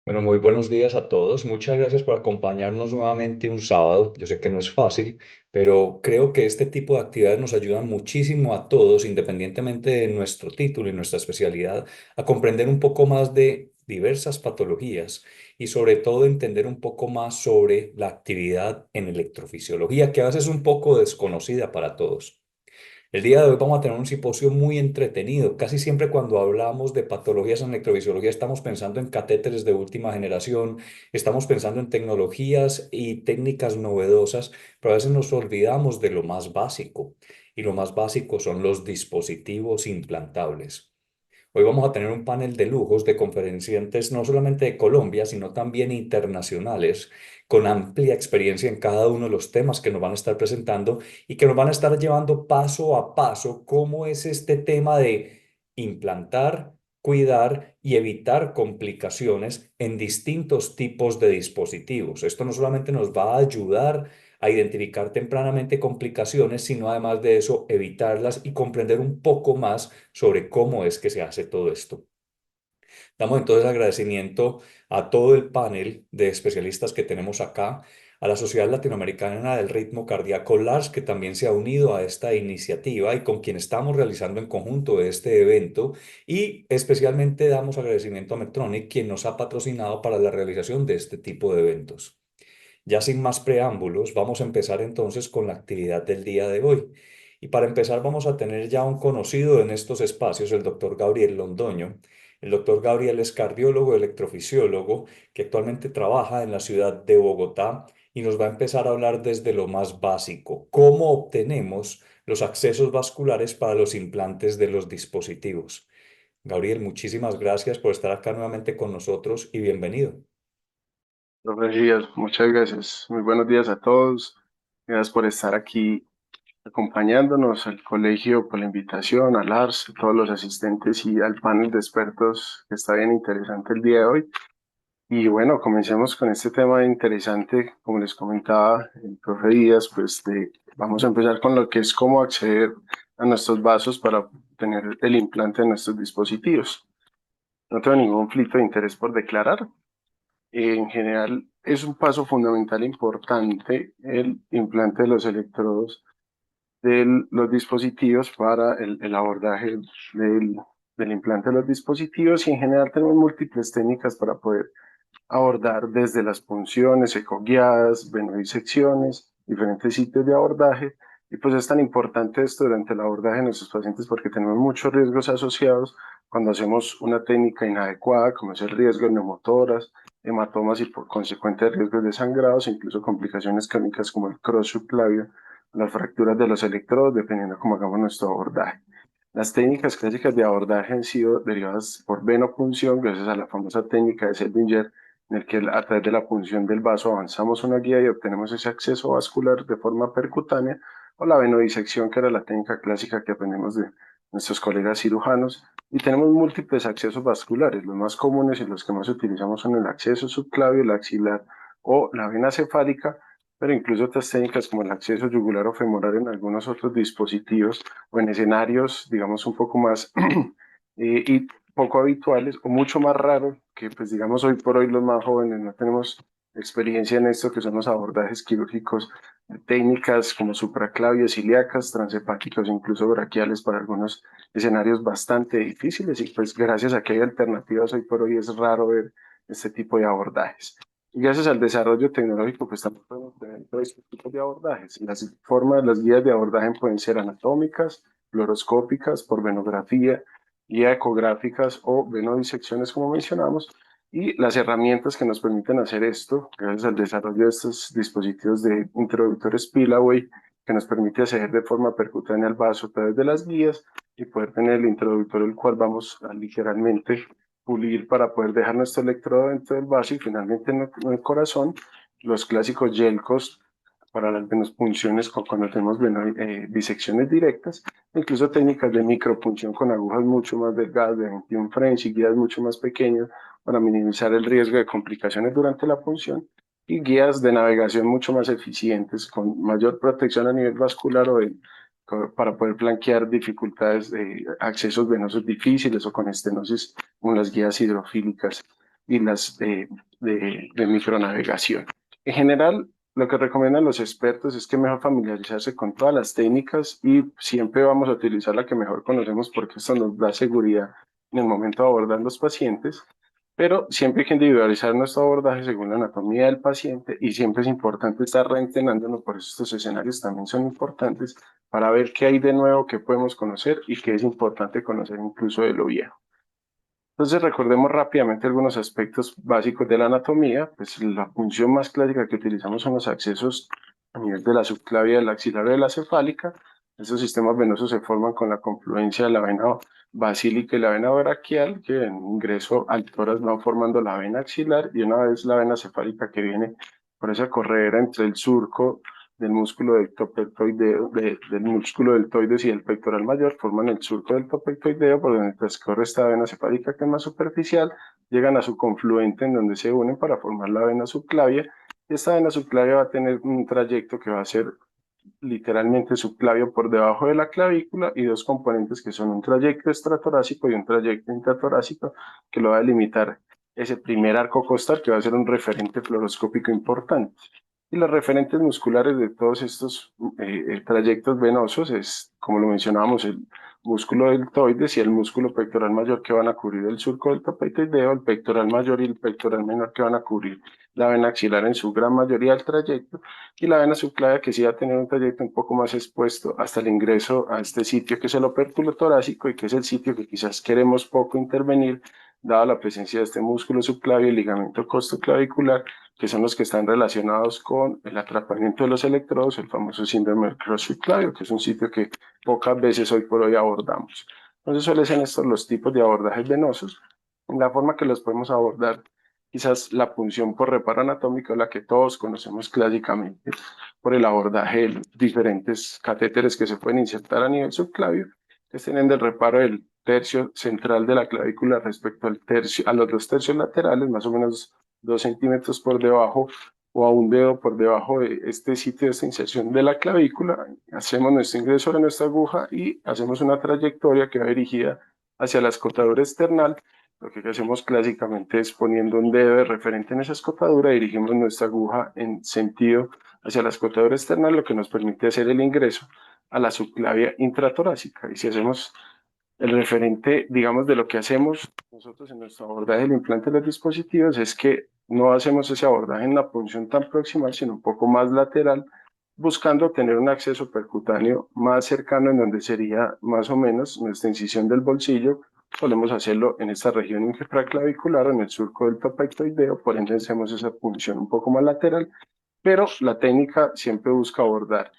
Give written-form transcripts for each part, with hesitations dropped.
Bueno, muy buenos días a todos. Muchas gracias por acompañarnos nuevamente un sábado. Yo sé que no es fácil, pero creo que este tipo de actividades nos ayudan muchísimo a todos, independientemente de nuestro título y nuestra especialidad, a comprender un poco más de diversas patologías y sobre todo entender un poco más sobre la actividad en electrofisiología, que a veces es un poco desconocida para todos. El día de hoy vamos a tener un simposio muy entretenido. Casi siempre cuando hablamos de patologías en electrofisiología estamos pensando en catéteres de última generación, estamos pensando en tecnologías y técnicas novedosas, pero a veces nos olvidamos de lo más básico. Y lo más básico son los dispositivos implantables. Hoy vamos a tener un panel de lujos de conferenciantes no solamente de Colombia, sino también internacionales, con amplia experiencia en cada uno de los temas que nos van a estar presentando y que nos van a estar llevando paso a paso cómo es este tema de implantar, cuidar y evitar complicaciones en distintos tipos de dispositivos. Esto no solamente nos va a ayudar a identificar tempranamente complicaciones, sino además de eso evitarlas y comprender un poco más sobre cómo es que se hace todo esto. Damos entonces agradecimiento a todo el panel de especialistas que tenemos acá, a la Sociedad Latinoamericana del Ritmo Cardíaco LARS, que también se ha unido a esta iniciativa y con quien estamos realizando en conjunto este evento, y especialmente damos agradecimiento a Medtronic, quien nos ha patrocinado para la realización de este tipo de eventos. Ya sin más preámbulos, vamos a empezar entonces con la actividad del día de hoy. Y para empezar vamos a tener ya un conocido en estos espacios, el doctor Gabriel Londoño. El doctor Gabriel es cardiólogo, electrofisiólogo, que actualmente trabaja en la ciudad de Bogotá y nos va a empezar a hablar desde lo más básico, cómo obtenemos los accesos vasculares para los implantes de los dispositivos. Gabriel, muchísimas gracias por estar acá nuevamente con nosotros y bienvenido. Buenos días, muchas gracias. Muy buenos días a todos. Gracias por estar aquí acompañándonos al colegio, por la invitación, a Lars, a todos los asistentes y al panel de expertos que está bien interesante el día de hoy. Y bueno, comencemos con este tema interesante. Como les comentaba el profe Díaz, vamos a empezar con lo que es cómo acceder a nuestros vasos para tener el implante de nuestros dispositivos. No tengo ningún conflicto de interés por declarar. En general, es un paso fundamental e importante el implante de los electrodos de los dispositivos para el abordaje del implante de los dispositivos y en general tenemos múltiples técnicas para poder abordar desde las punciones, ecoguiadas, venodisecciones, diferentes sitios de abordaje. Y pues es tan importante esto durante el abordaje de nuestros pacientes porque tenemos muchos riesgos asociados cuando hacemos una técnica inadecuada, como es el riesgo de neumotoras, hematomas y por consecuente riesgos de sangrados e incluso complicaciones crónicas como el cross subclavio, las fracturas de los electrodos, dependiendo de cómo hagamos nuestro abordaje. Las técnicas clásicas de abordaje han sido derivadas por venopunción, gracias a la famosa técnica de Seldinger, en el que a través de la punción del vaso avanzamos una guía y obtenemos ese acceso vascular de forma percutánea, o la venodisección, que era la técnica clásica que aprendemos de nuestros colegas cirujanos. Y tenemos múltiples accesos vasculares. Los más comunes y los que más utilizamos son el acceso subclavio, el axilar o la vena cefálica, pero incluso otras técnicas como el acceso yugular o femoral en algunos otros dispositivos o en escenarios, digamos, un poco más y poco habituales o mucho más raros, que pues digamos hoy por hoy los más jóvenes no tenemos experiencia en esto, que son los abordajes quirúrgicos, técnicas como supraclavios, ilíacas, transhepáticos, incluso braquiales para algunos escenarios bastante difíciles y pues gracias a que hay alternativas hoy por hoy es raro ver este tipo de abordajes. Y gracias al desarrollo tecnológico, pues también podemos tener todo este tipo de abordajes. Las formas, las guías de abordaje pueden ser anatómicas, fluoroscópicas, por venografía, guía ecográficas o venodisecciones, como mencionamos, y las herramientas que nos permiten hacer esto, gracias al desarrollo de estos dispositivos de introductores Pillaway, que nos permite acceder de forma percutánea al vaso a través de las guías y poder tener el introductor, el cual vamos a ligeramente pulir para poder dejar nuestro electrodo dentro del vaso y finalmente en el corazón, los clásicos yelcos para las venopunciones cuando tenemos disecciones directas, incluso técnicas de micropunción con agujas mucho más delgadas de 21 French y guías mucho más pequeñas para minimizar el riesgo de complicaciones durante la punción y guías de navegación mucho más eficientes con mayor protección a nivel vascular para poder flanquear dificultades de accesos venosos difíciles o con estenosis como las guías hidrofílicas. y las de micronavegación. En general, lo que recomiendan los expertos es que mejor familiarizarse con todas las técnicas y siempre vamos a utilizar la que mejor conocemos porque esto nos da seguridad en el momento de abordar los pacientes, pero siempre hay que individualizar nuestro abordaje según la anatomía del paciente y siempre es importante estar reentrenándonos, por eso estos escenarios también son importantes para ver qué hay de nuevo que podemos conocer y qué es importante conocer incluso de lo viejo. Entonces recordemos rápidamente algunos aspectos básicos de la anatomía. Pues la función más clásica que utilizamos son los accesos a nivel de la subclavia del axilar o de la cefálica. Estos sistemas venosos se forman con la confluencia de la vena basílica y la vena braquial, que en ingreso al tórax van formando la vena axilar y una vez la vena cefálica que viene por esa corredera entre el surco del músculo del músculo deltoides y el pectoral mayor, forman el surco del topectoideo por donde transcurre esta vena cefálica que es más superficial, llegan a su confluente en donde se unen para formar la vena subclavia, y esta vena subclavia va a tener un trayecto que va a ser literalmente subclavio por debajo de la clavícula y dos componentes que son un trayecto extratorácico y un trayecto intratorácico que lo va a delimitar ese primer arco costal que va a ser un referente fluoroscópico importante. Y los referentes musculares de todos estos trayectos venosos es, como lo mencionábamos, el músculo deltoides y el músculo pectoral mayor que van a cubrir el surco del topetoideo, el pectoral mayor y el pectoral menor que van a cubrir la vena axilar en su gran mayoría del trayecto, y la vena subclavia que sí va a tener un trayecto un poco más expuesto hasta el ingreso a este sitio que es el opérculo torácico y que es el sitio que quizás queremos poco intervenir, dada la presencia de este músculo subclavio y el ligamento costoclavicular, que son los que están relacionados con el atrapamiento de los electrodos, el famoso síndrome del cross subclavio, que es un sitio que pocas veces hoy por hoy abordamos. Entonces suelen ser estos los tipos de abordajes venosos. La forma que los podemos abordar, quizás la punción por reparo anatómico es la que todos conocemos clásicamente por el abordaje de diferentes catéteres que se pueden insertar a nivel subclavio, que es teniendo el reparo del tercio central de la clavícula respecto al tercio, a los dos tercios laterales, más o menos 2 centímetros por debajo o a un dedo por debajo de este sitio de esta inserción de la clavícula. Hacemos nuestro ingreso de nuestra aguja y hacemos una trayectoria que va dirigida hacia la escotadura external. Lo que hacemos clásicamente es poniendo un dedo de referente en esa escotadura, dirigimos nuestra aguja en sentido hacia la escotadura external, lo que nos permite hacer el ingreso a la subclavia intratorácica. Y si hacemos el referente, digamos, de lo que hacemos nosotros en nuestro abordaje del implante de los dispositivos es que no hacemos ese abordaje en la punción tan proximal, sino un poco más lateral, buscando tener un acceso percutáneo más cercano en donde sería más o menos nuestra incisión del bolsillo. Solemos hacerlo en esta región infraclavicular o en el surco del topectoideo, por ende hacemos esa punción un poco más lateral, pero la técnica siempre busca abordar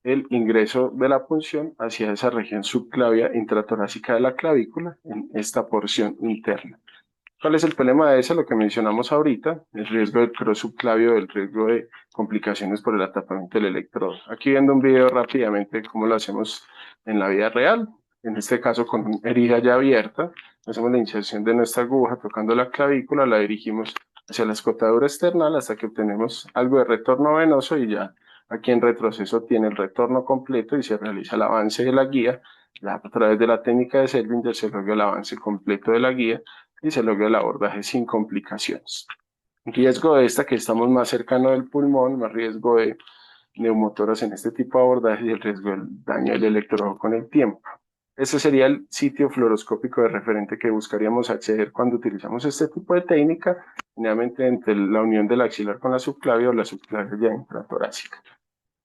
el ingreso de la punción hacia esa región subclavia intratorácica de la clavícula en esta porción interna. ¿Cuál es el problema de eso? Lo que mencionamos ahorita, el riesgo del cross subclavio, el riesgo de complicaciones por el atrapamiento del electrodo. Aquí viendo un video rápidamente cómo lo hacemos en la vida real, en este caso con una herida ya abierta, hacemos la inserción de nuestra aguja tocando la clavícula, la dirigimos hacia la escotadura external hasta que obtenemos algo de retorno venoso y ya aquí en retroceso tiene el retorno completo y se realiza el avance de la guía. A través de la técnica de Seldinger se logra el avance completo de la guía y se logra el abordaje sin complicaciones. Riesgo de esta que estamos más cercano del pulmón, más riesgo de neumotoras en este tipo de abordaje y el riesgo del daño del electrodo con el tiempo. Ese sería el sitio fluoroscópico de referente que buscaríamos acceder cuando utilizamos este tipo de técnica, generalmente entre la unión del axilar con la subclavia o la subclavia ya intratorácica.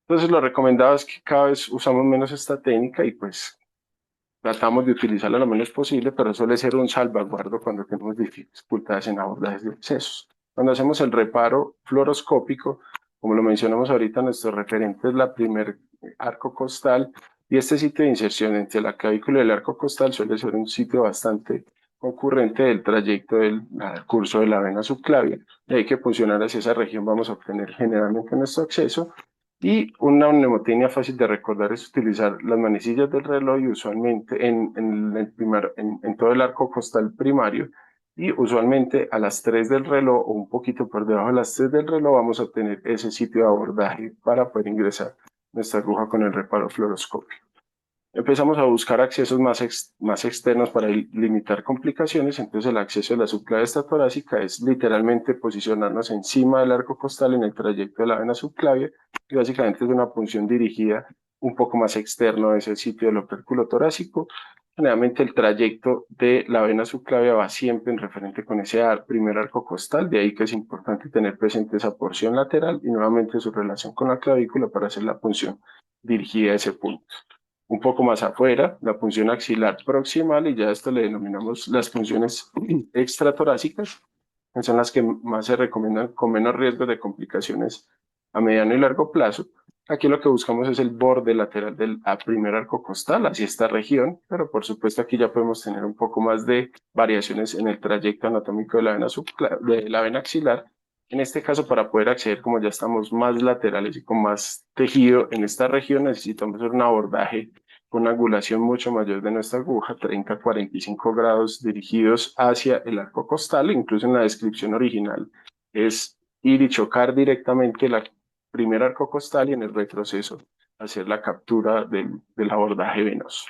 Entonces lo recomendado es que cada vez usamos menos esta técnica y pues tratamos de utilizarla lo menos posible, pero suele ser un salvaguardo cuando tenemos dificultades en abordajes de excesos. Cuando hacemos el reparo fluoroscópico, como lo mencionamos ahorita, nuestro referente es la primer arco costal y este sitio de inserción entre la clavícula y el arco costal suele ser un sitio bastante concurrente del trayecto del curso de la vena subclavia. De ahí que funcionar hacia esa región vamos a obtener generalmente nuestro acceso. Y una mnemotecnia fácil de recordar es utilizar las manecillas del reloj y usualmente en todo el arco costal primario y usualmente a las 3 del reloj o un poquito por debajo de las 3 del reloj vamos a obtener ese sitio de abordaje para poder ingresar nuestra aguja con el reparo fluoroscópico. empezamos a buscar accesos más externos para limitar complicaciones. Entonces el acceso de la subclavia torácica es literalmente posicionarnos encima del arco costal en el trayecto de la vena subclavia, y básicamente es una punción dirigida un poco más externo de ese sitio del opérculo torácico. Generalmente el trayecto de la vena subclavia va siempre en referente con ese primer arco costal, de ahí que es importante tener presente esa porción lateral y nuevamente su relación con la clavícula para hacer la punción dirigida a ese punto. Un poco más afuera, la punción axilar proximal, y ya esto le denominamos las punciones extratorácicas, que son las que más se recomiendan con menos riesgo de complicaciones a mediano y largo plazo. Aquí lo que buscamos es el borde lateral del primer arco costal hacia esta región, pero por supuesto aquí ya podemos tener un poco más de variaciones en el trayecto anatómico de la vena axilar. En este caso, para poder acceder, como ya estamos más laterales y con más tejido en esta región, necesitamos hacer un abordaje con una angulación mucho mayor de nuestra aguja, 30 a 45 grados dirigidos hacia el arco costal. Incluso en la descripción original es ir y chocar directamente el primer arco costal y en el retroceso hacer la captura del abordaje venoso.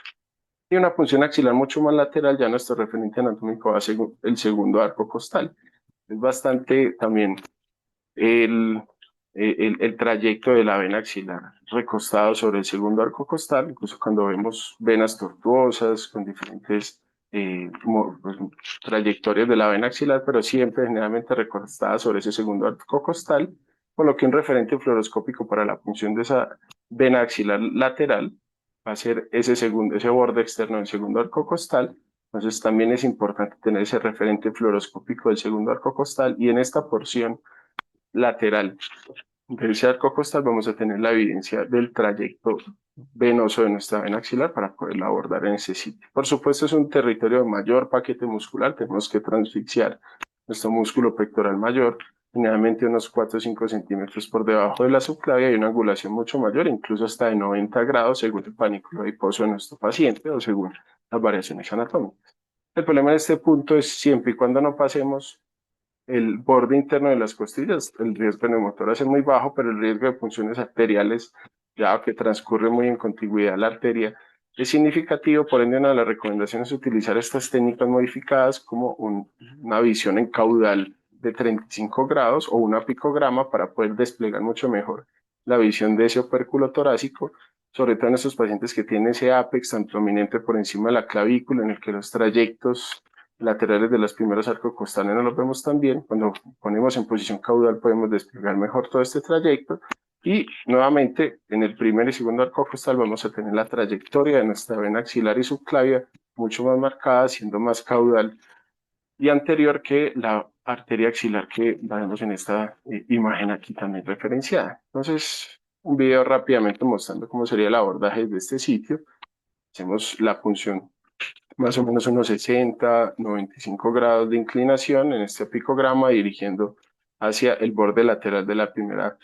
Y una punción axilar mucho más lateral, ya nuestro referente anatómico va a ser el segundo arco costal. Es bastante también el, el trayecto de la vena axilar recostado sobre el segundo arco costal, incluso cuando vemos venas tortuosas con diferentes pues, trayectorias de la vena axilar, pero siempre generalmente recostada sobre ese segundo arco costal, por lo que un referente fluoroscópico para la punción de esa vena axilar lateral va a ser ese borde externo del segundo arco costal. Entonces también es importante tener ese referente fluoroscópico del segundo arco costal, y en esta porción lateral de ese arco costal vamos a tener la evidencia del trayecto venoso de nuestra vena axilar para poderla abordar en ese sitio. Por supuesto, es un territorio de mayor paquete muscular, tenemos que transfixiar nuestro músculo pectoral mayor, generalmente unos 4 o 5 centímetros por debajo de la subclavia, y una angulación mucho mayor, incluso hasta de 90 grados según el panículo adiposo de nuestro paciente o según las variaciones anatómicas. El problema en este punto es siempre y cuando no pasemos el borde interno de las costillas, el riesgo neumotor es muy bajo, pero el riesgo de punciones arteriales, ya que transcurre muy en contigüidad a la arteria, es significativo. Por ende, una de las recomendaciones es utilizar estas técnicas modificadas como una visión en caudal de 35 grados o una picograma para poder desplegar mucho mejor la visión de ese opérculo torácico, sobre todo en esos pacientes que tienen ese ápex tan prominente por encima de la clavícula, en el que los trayectos laterales de los primeros arcos costales no los vemos tan bien. Cuando ponemos en posición caudal podemos desplegar mejor todo este trayecto, y nuevamente en el primer y segundo arco costal vamos a tener la trayectoria de nuestra vena axilar y subclavia mucho más marcada, siendo más caudal y anterior que la arteria axilar que la vemos en esta imagen aquí también referenciada. Entonces, un video rápidamente mostrando cómo sería el abordaje de este sitio. Hacemos la punción más o menos unos 60, 95 grados de inclinación en este picograma, dirigiendo hacia el borde lateral de la primera,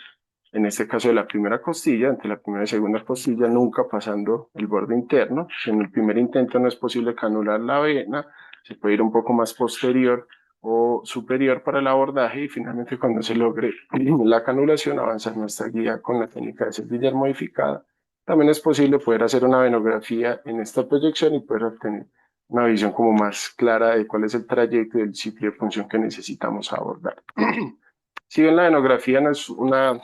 en este caso de la primera costilla, entre la primera y segunda costilla, nunca pasando el borde interno. Si en el primer intento no es posible canular la vena, se puede ir un poco más posterior o superior para el abordaje, y finalmente cuando se logre la canulación avanzar nuestra guía con la técnica de Seldinger modificada. También es posible poder hacer una venografía en esta proyección y poder obtener una visión como más clara de cuál es el trayecto del sitio de punción que necesitamos abordar. Si bien la venografía no es una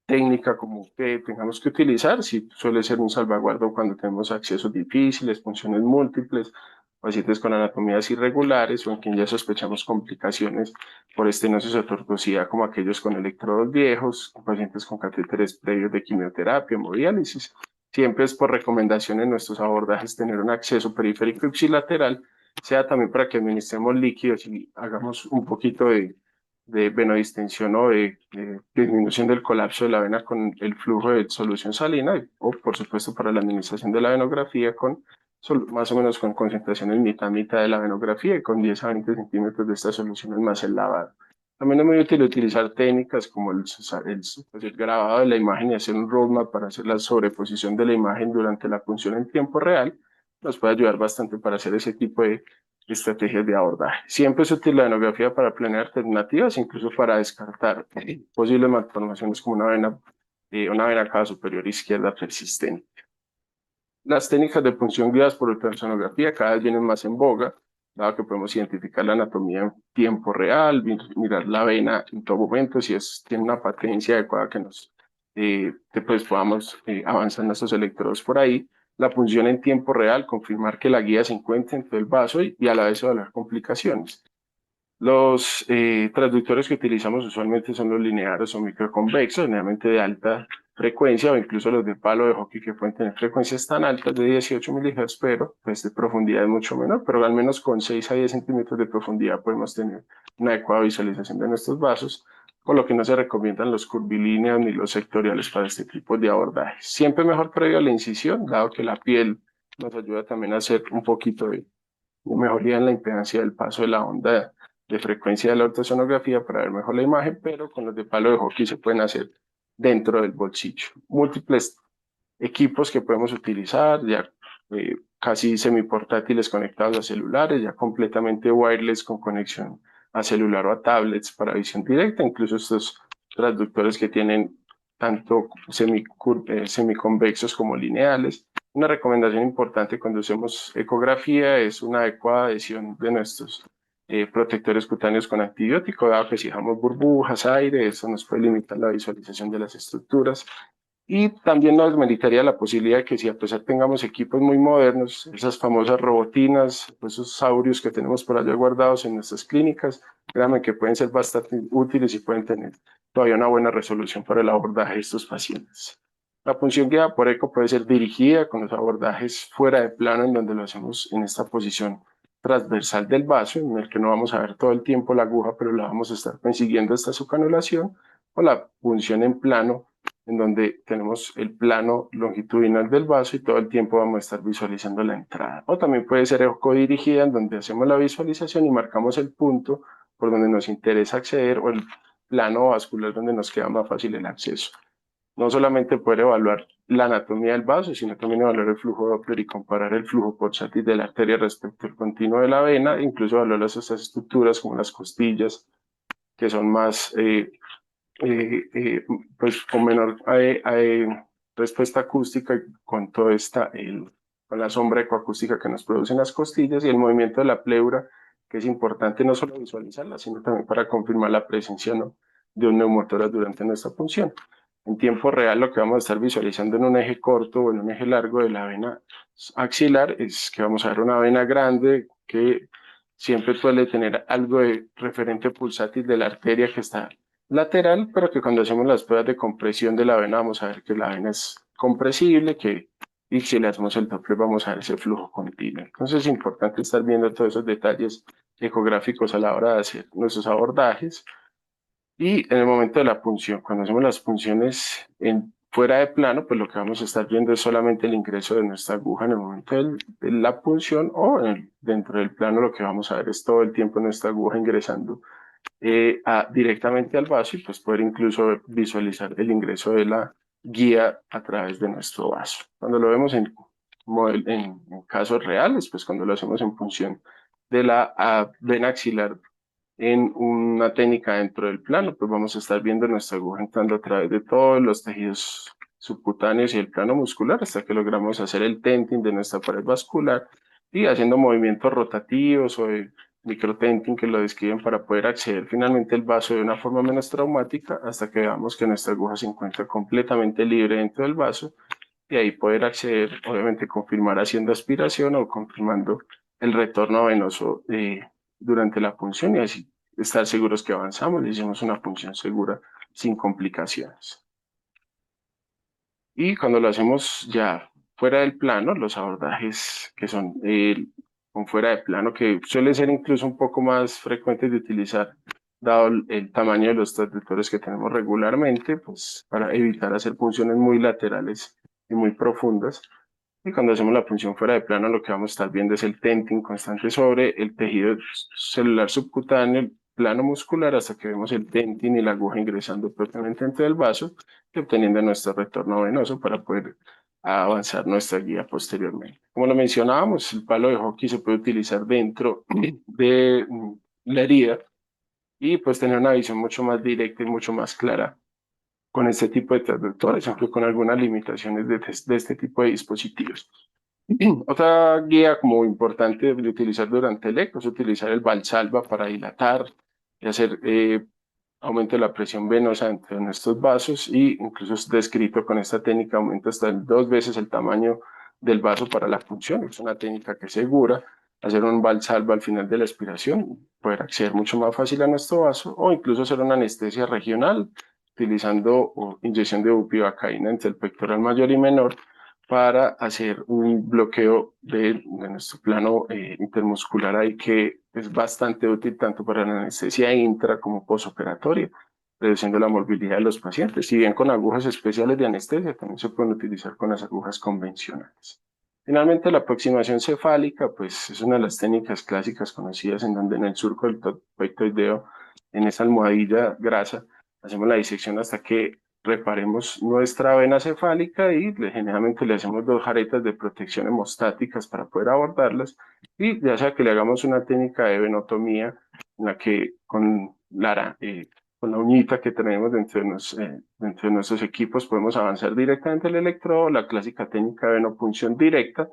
técnica como que tengamos que utilizar, sí suele ser un salvaguardo cuando tenemos accesos difíciles, funciones múltiples, pacientes con anatomías irregulares o en quien ya sospechamos complicaciones por estenosis o tortuosidad, como aquellos con electrodos viejos, pacientes con catéteres previos de quimioterapia, hemodiálisis. Siempre es por recomendación en nuestros abordajes tener un acceso periférico ipsilateral, sea también para que administremos líquidos y hagamos un poquito de venodistensión o de disminución del colapso de la vena con el flujo de solución salina, o por supuesto para la administración de la venografía con más o menos con concentraciones mitad de la venografía y con 10 a 20 centímetros de esta solución más el lavado. También es muy útil utilizar técnicas como el grabado de la imagen y hacer un roadmap para hacer la sobreposición de la imagen durante la punción en tiempo real. Nos puede ayudar bastante para hacer ese tipo de estrategias de abordaje. Siempre es útil la venografía para planear alternativas, incluso para descartar posibles malformaciones como una vena cava superior izquierda persistente. Las técnicas de punción guiadas por ultrasonografía cada vez vienen más en boga, dado que podemos identificar la anatomía en tiempo real, mirar la vena en todo momento, si tiene una patencia adecuada que pues podamos avanzar nuestros electrodos por ahí. La punción en tiempo real, confirmar que la guía se encuentra en todo el vaso y a la vez evaluar complicaciones. Los transductores que utilizamos usualmente son los lineares o microconvexos, generalmente de alta frecuencia, o incluso los de palo de hockey que pueden tener frecuencias tan altas de 18 MHz, pero pues de profundidad es mucho menor, pero al menos con 6 a 10 centímetros de profundidad podemos tener una adecuada visualización de nuestros vasos, por lo que no se recomiendan los curvilíneos ni los sectoriales para este tipo de abordaje. Siempre mejor previo a la incisión, dado que la piel nos ayuda también a hacer un poquito de mejoría en la impedancia del paso de la onda de frecuencia de la ultrasonografía para ver mejor la imagen, pero con los de palo de hockey se pueden hacer dentro del bolsillo. Múltiples equipos que podemos utilizar, ya casi semiportátiles conectados a celulares, ya completamente wireless con conexión a celular o a tablets para visión directa, incluso estos transductores que tienen tanto semiconvexos como lineales. Una recomendación importante cuando hacemos ecografía es una adecuada adhesión de nuestros protectores cutáneos con antibiótico, dado que si dejamos burbujas, aire, eso nos puede limitar la visualización de las estructuras. Y también nos meritaría la posibilidad de que si a pesar tengamos equipos muy modernos, esas famosas robotinas, esos saurios que tenemos por allá guardados en nuestras clínicas, créanme que pueden ser bastante útiles y pueden tener todavía una buena resolución para el abordaje de estos pacientes. La punción guiada por eco puede ser dirigida con los abordajes fuera de plano, en donde lo hacemos en esta posición transversal del vaso, en el que no vamos a ver todo el tiempo la aguja, pero la vamos a estar consiguiendo hasta su canulación, o la punción en plano, en donde tenemos el plano longitudinal del vaso y todo el tiempo vamos a estar visualizando la entrada. O también puede ser ecodirigida, en donde hacemos la visualización y marcamos el punto por donde nos interesa acceder, o el plano vascular donde nos queda más fácil el acceso. No solamente poder evaluar la anatomía del vaso, sino también evaluar el flujo Doppler y comparar el flujo pulsátil de la arteria respecto al continuo de la vena, incluso evaluar esas estructuras como las costillas, que son más pues con menor respuesta acústica, y con toda con la sombra ecoacústica que nos producen las costillas, y el movimiento de la pleura, que es importante no solo visualizarla, sino también para confirmar la presencia, ¿no?, de un neumotórax durante nuestra punción. En tiempo real, lo que vamos a estar visualizando en un eje corto o en un eje largo de la vena axilar es que vamos a ver una vena grande que siempre suele tener algo de referente pulsátil de la arteria que está lateral, pero que cuando hacemos las pruebas de compresión de la vena vamos a ver que la vena es compresible, y si le hacemos el Doppler vamos a ver ese flujo continuo. Entonces es importante estar viendo todos esos detalles ecográficos a la hora de hacer nuestros abordajes. Y en el momento de la punción, cuando hacemos las punciones fuera de plano, pues lo que vamos a estar viendo es solamente el ingreso de nuestra aguja en el momento de la punción, o dentro del plano lo que vamos a ver es todo el tiempo nuestra aguja ingresando directamente al vaso, y pues poder incluso visualizar el ingreso de la guía a través de nuestro vaso. Cuando lo vemos en casos reales, pues cuando lo hacemos en función de la vena axilar en una técnica dentro del plano, pues vamos a estar viendo nuestra aguja entrando a través de todos los tejidos subcutáneos y el plano muscular hasta que logramos hacer el tenting de nuestra pared vascular, y haciendo movimientos rotativos o de microtenting que lo describen para poder acceder finalmente al vaso de una forma menos traumática, hasta que veamos que nuestra aguja se encuentra completamente libre dentro del vaso, y ahí poder acceder, obviamente confirmar haciendo aspiración o confirmando el retorno venoso durante la punción, y así estar seguros que avanzamos, le hicimos una punción segura sin complicaciones. Y cuando lo hacemos ya fuera del plano, los abordajes que son con fuera de plano, que suelen ser incluso un poco más frecuentes de utilizar, dado el tamaño de los transductores que tenemos regularmente, pues para evitar hacer punciones muy laterales y muy profundas. Y cuando hacemos la punción fuera de plano, lo que vamos a estar viendo es el tenting constante sobre el tejido celular subcutáneo, el plano muscular, hasta que vemos el tenting y la aguja ingresando propiamente dentro del vaso y obteniendo nuestro retorno venoso para poder avanzar nuestra guía posteriormente. Como lo mencionábamos, el palo de hockey se puede utilizar dentro de la herida, y pues tener una visión mucho más directa y mucho más clara con este tipo de transductores, aunque con algunas limitaciones de este tipo de dispositivos. Otra guía como importante de utilizar durante el eco es utilizar el Valsalva para dilatar y hacer aumento de la presión venosa dentro de nuestros vasos, y incluso es descrito con esta técnica aumenta hasta 2 veces el tamaño del vaso para la punción. Es una técnica que es segura. Hacer un Valsalva al final de la expiración, poder acceder mucho más fácil a nuestro vaso, o incluso hacer una anestesia regional utilizando inyección de bupivacaína entre el pectoral mayor y menor para hacer un bloqueo de nuestro plano intermuscular ahí, que es bastante útil tanto para la anestesia intra como posoperatoria, reduciendo la morbilidad de los pacientes. Si bien con agujas especiales de anestesia, también se pueden utilizar con las agujas convencionales. Finalmente, la aproximación cefálica, pues es una de las técnicas clásicas conocidas en donde en el surco del pectoideo, en esa almohadilla grasa, hacemos la disección hasta que reparemos nuestra vena cefálica, y generalmente le hacemos 2 jaretas de protección hemostáticas para poder abordarlas, y ya sea que le hagamos una técnica de venotomía en la que con la uñita que tenemos dentro de nuestros equipos podemos avanzar directamente el electrodo, la clásica técnica de venopunción directa,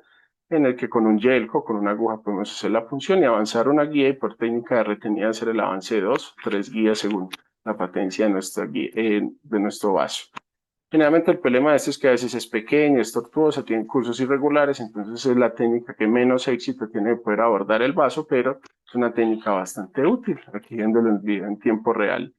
en el que con un yelco, con una aguja podemos hacer la punción y avanzar una guía, y por técnica de retenida hacer el avance de 2 o 3 guías según la patencia de, de nuestro vaso. Generalmente el problema de esto es que a veces es pequeño, es tortuoso, tiene cursos irregulares, entonces es la técnica que menos éxito tiene de poder abordar el vaso, pero es una técnica bastante útil, aquí viéndolo en video en tiempo real.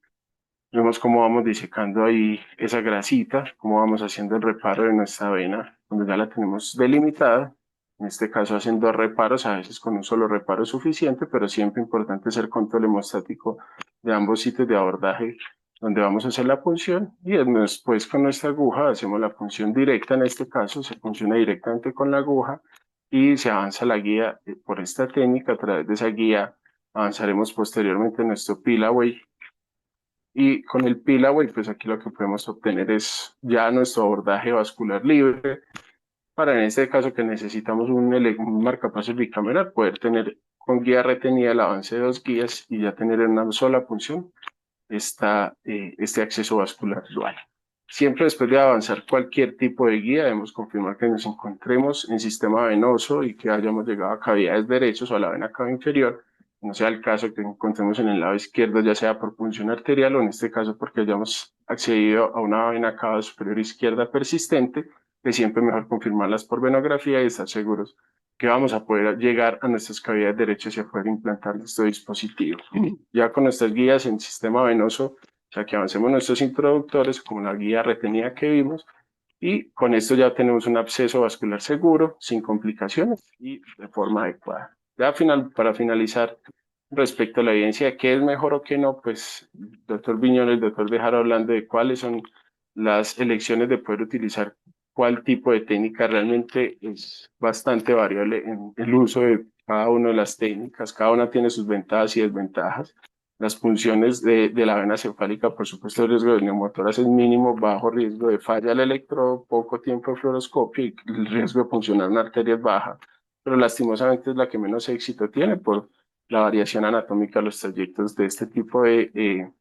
Vemos cómo vamos disecando ahí esa grasita, cómo vamos haciendo el reparo de nuestra vena, cuando ya la tenemos delimitada. En este caso hacen 2 reparos, a veces con un solo reparo es suficiente, pero siempre importante hacer control hemostático de ambos sitios de abordaje donde vamos a hacer la punción, y después con nuestra aguja hacemos la punción directa. En este caso se funciona directamente con la aguja y se avanza la guía por esta técnica. A través de esa guía avanzaremos posteriormente en nuestro pillaway, y con el Pillaway, pues aquí lo que podemos obtener es ya nuestro abordaje vascular libre. Para en este caso que necesitamos un marcapasos bicameral, poder tener con guía retenida el avance de 2 guías y ya tener en una sola punción este acceso vascular dual. Siempre después de avanzar cualquier tipo de guía, debemos confirmar que nos encontremos en sistema venoso y que hayamos llegado a cavidades derechos o a la vena cava inferior. No sea el caso que encontremos en el lado izquierdo, ya sea por punción arterial o en este caso porque hayamos accedido a una vena cava superior izquierda persistente, que siempre es mejor confirmarlas por venografía y estar seguros que vamos a poder llegar a nuestras cavidades derechas y a poder implantar nuestro dispositivo. Ya con nuestras guías en sistema venoso, o sea que avancemos nuestros introductores como la guía retenida que vimos, y con esto ya tenemos un acceso vascular seguro, sin complicaciones y de forma adecuada. Ya para finalizar, respecto a la evidencia de qué es mejor o qué no, pues el doctor Viñoles, el doctor Bejar hablando de cuáles son las elecciones de poder utilizar cuál tipo de técnica. Realmente es bastante variable en el uso de cada una de las técnicas, cada una tiene sus ventajas y desventajas. Las punciones de la vena cefálica, por supuesto, el riesgo de neumotoras es mínimo, bajo riesgo de falla al electrodo, poco tiempo de fluoroscopio, y el riesgo de puncionar una arteria es baja, pero lastimosamente es la que menos éxito tiene por la variación anatómica de los trayectos de este tipo de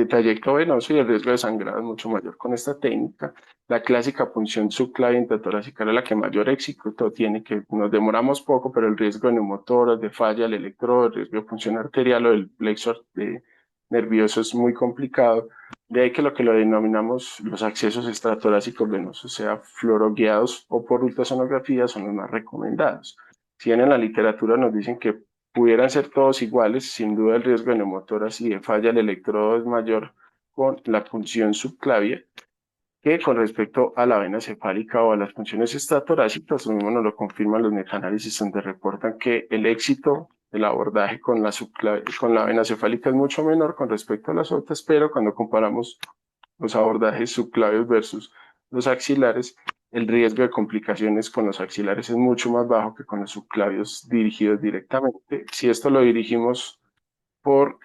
trayecto venoso, y el riesgo de sangrado es mucho mayor con esta técnica. La clásica punción subclavia intratorácica es la que mayor éxito tiene, que nos demoramos poco, pero el riesgo de neumotoras, de falla al electrodo, el riesgo de punción arterial o del plexo nervioso es muy complicado. De ahí que lo denominamos los accesos extratorácicos venosos, sea fluoroguiados o por ultrasonografía, son los más recomendados. Si bien en la literatura nos dicen que pudieran ser todos iguales, sin duda el riesgo de neumotoras y de falla del electrodo es mayor con la punción subclavia que con respecto a la vena cefálica o a las funciones extratorácicas. Lo mismo nos lo confirman los metaanálisis, donde reportan que el éxito del abordaje con la vena cefálica es mucho menor con respecto a las otras, pero cuando comparamos los abordajes subclavios versus los axilares, el riesgo de complicaciones con los axilares es mucho más bajo que con los subclavios dirigidos directamente. Si esto lo dirigimos por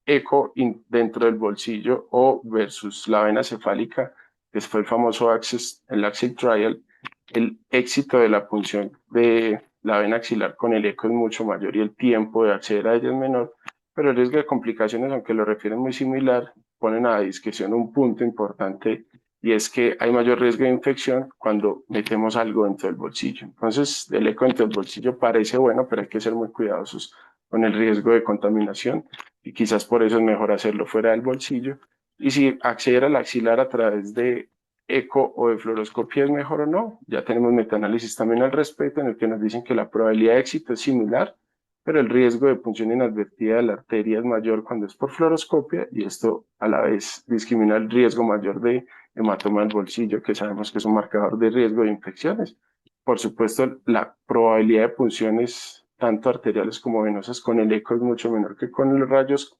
eco dentro del bolsillo o versus la vena cefálica, que fue el famoso el Axel Trial, el éxito de la punción de la vena axilar con el eco es mucho mayor y el tiempo de acceder a ella es menor, pero el riesgo de complicaciones, aunque lo refieren muy similar, ponen a discusión un punto importante y es que hay mayor riesgo de infección cuando metemos algo dentro del bolsillo. Entonces, el eco dentro del bolsillo parece bueno, pero hay que ser muy cuidadosos con el riesgo de contaminación y quizás por eso es mejor hacerlo fuera del bolsillo. Y si acceder al axilar a través de eco o de fluoroscopía es mejor o no, ya tenemos metaanálisis también al respecto en el que nos dicen que la probabilidad de éxito es similar, pero el riesgo de punción inadvertida de la arteria es mayor cuando es por fluoroscopia y esto a la vez discrimina el riesgo mayor de hematoma del bolsillo, que sabemos que es un marcador de riesgo de infecciones. Por supuesto, la probabilidad de punciones tanto arteriales como venosas con el eco es mucho menor que con los rayos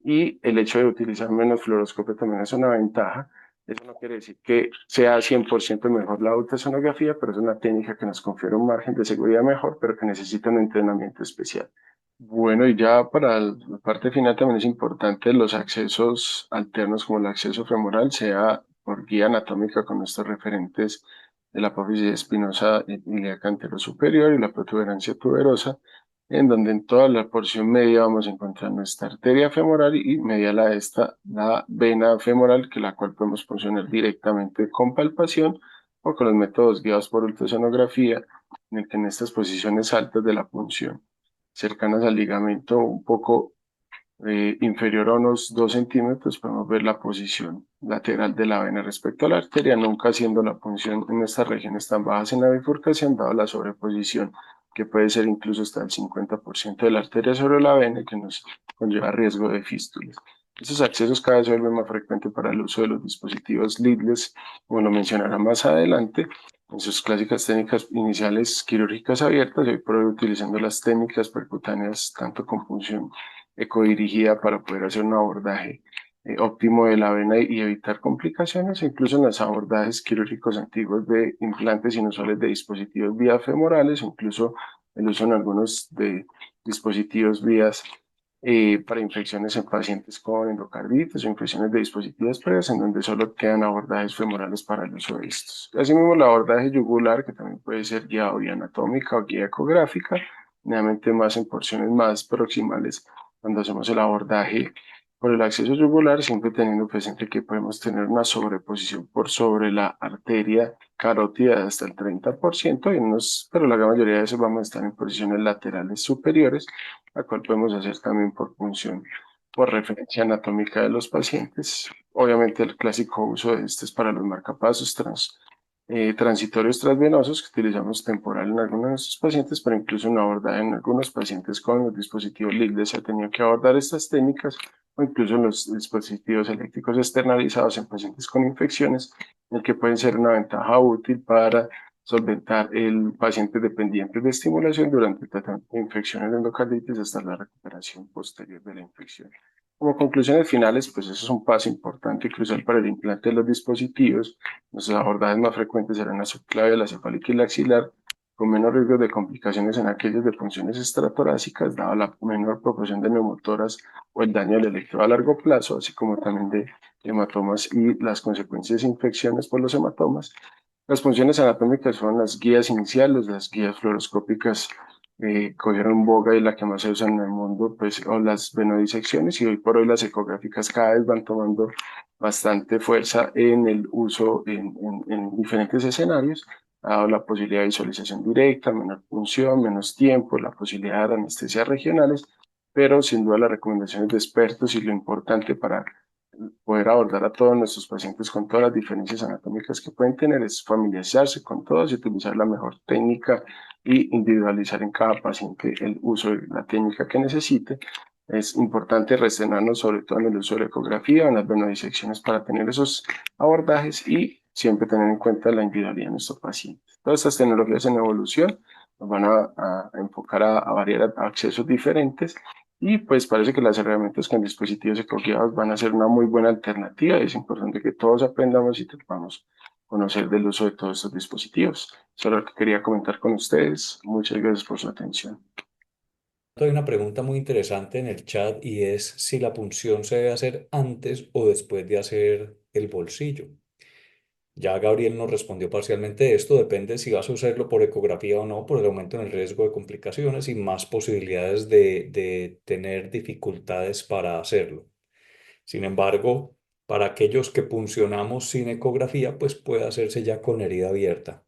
y el hecho de utilizar menos fluoroscopio también es una ventaja. Eso no quiere decir que sea 100% mejor la ultrasonografía, pero es una técnica que nos confiere un margen de seguridad mejor, pero que necesita un entrenamiento especial. Bueno, y ya para la parte final también es importante los accesos alternos como el acceso femoral, sea por guía anatómica con nuestros referentes de la apófisis espinosa ilíaca anterior superior y la protuberancia tuberosa, en donde en toda la porción media vamos a encontrar nuestra arteria femoral y medial a esta la vena femoral, que la cual podemos puncionar directamente con palpación o con los métodos guiados por ultrasonografía, en el que en estas posiciones altas de la punción, cercanas al ligamento un poco inferior a unos 2 centímetros, podemos ver la posición lateral de la vena respecto a la arteria, nunca haciendo la punción en estas regiones tan bajas en la bifurcación, dado la sobreposición, que puede ser incluso hasta el 50% de la arteria sobre la vena, y que nos conlleva riesgo de fístulas. Estos accesos cada vez se vuelven más frecuentes para el uso de los dispositivos leadless, como lo mencionará más adelante, en sus clásicas técnicas iniciales quirúrgicas abiertas, y hoy por hoy utilizando las técnicas percutáneas tanto con punción ecodirigida para poder hacer un abordaje óptimo de la vena y evitar complicaciones, incluso en los abordajes quirúrgicos antiguos de implantes inusuales de dispositivos vías femorales, incluso el uso en algunos de dispositivos vías para infecciones en pacientes con endocarditis o infecciones de dispositivos previos, en donde solo quedan abordajes femorales para el uso de estos. Asimismo, el abordaje yugular, que también puede ser guía o guía anatómica o guía ecográfica, nuevamente más en porciones más proximales cuando hacemos el abordaje por el acceso yugular, siempre teniendo presente que podemos tener una sobreposición por sobre la arteria carótida de hasta el 30%, pero la gran mayoría de veces vamos a estar en posiciones laterales superiores, la cual podemos hacer también por punción, por referencia anatómica de los pacientes. Obviamente el clásico uso de este es para los marcapasos transitorios transvenosos que utilizamos temporal en algunos de estos pacientes, pero incluso en abordaje en algunos pacientes con los dispositivos LIGDE se ha tenido que abordar estas técnicas o incluso en los dispositivos eléctricos externalizados en pacientes con infecciones, el que pueden ser una ventaja útil para solventar el paciente dependiente de estimulación durante el tratamiento de infecciones de endocarditis hasta la recuperación posterior de la infección. Como conclusiones finales, pues eso es un paso importante y crucial para el implante de los dispositivos. Nuestros abordajes más frecuentes serán la subclavia, la cefálica y la axilar, con menos riesgo de complicaciones en aquellos de funciones extratorácicas, dada la menor proporción de neumotoras o el daño del electrodo a largo plazo, así como también de hematomas y las consecuencias de infecciones por los hematomas. Las funciones anatómicas son las guías iniciales, las guías fluoroscópicas cogieron boga y la que más se usa en el mundo, pues, o las venodisecciones, y hoy por hoy las ecográficas cada vez van tomando bastante fuerza en el uso en diferentes escenarios, ha dado la posibilidad de visualización directa, menor punción, menos tiempo, la posibilidad de anestesias regionales, pero sin duda las recomendaciones de expertos y lo importante para poder abordar a todos nuestros pacientes con todas las diferencias anatómicas que pueden tener es familiarizarse con todos y utilizar la mejor técnica y individualizar en cada paciente el uso de la técnica que necesite. Es importante reestrenarnos sobre todo en el uso de la ecografía o en las venodisecciones para tener esos abordajes y siempre tener en cuenta la individualidad de nuestro paciente. Todas estas tecnologías en evolución nos van a enfocar a variar a accesos diferentes y pues parece que las herramientas con dispositivos ecoguiados van a ser una muy buena alternativa. Es importante que todos aprendamos y sepamos conocer del uso de todos estos dispositivos. Eso es lo que quería comentar con ustedes. Muchas gracias por su atención. Hay una pregunta muy interesante en el chat y es si la punción se debe hacer antes o después de hacer el bolsillo. Ya Gabriel nos respondió parcialmente esto, depende si vas a usarlo por ecografía o no, por el aumento en el riesgo de complicaciones y más posibilidades de tener dificultades para hacerlo. Sin embargo, para aquellos que puncionamos sin ecografía, pues puede hacerse ya con herida abierta.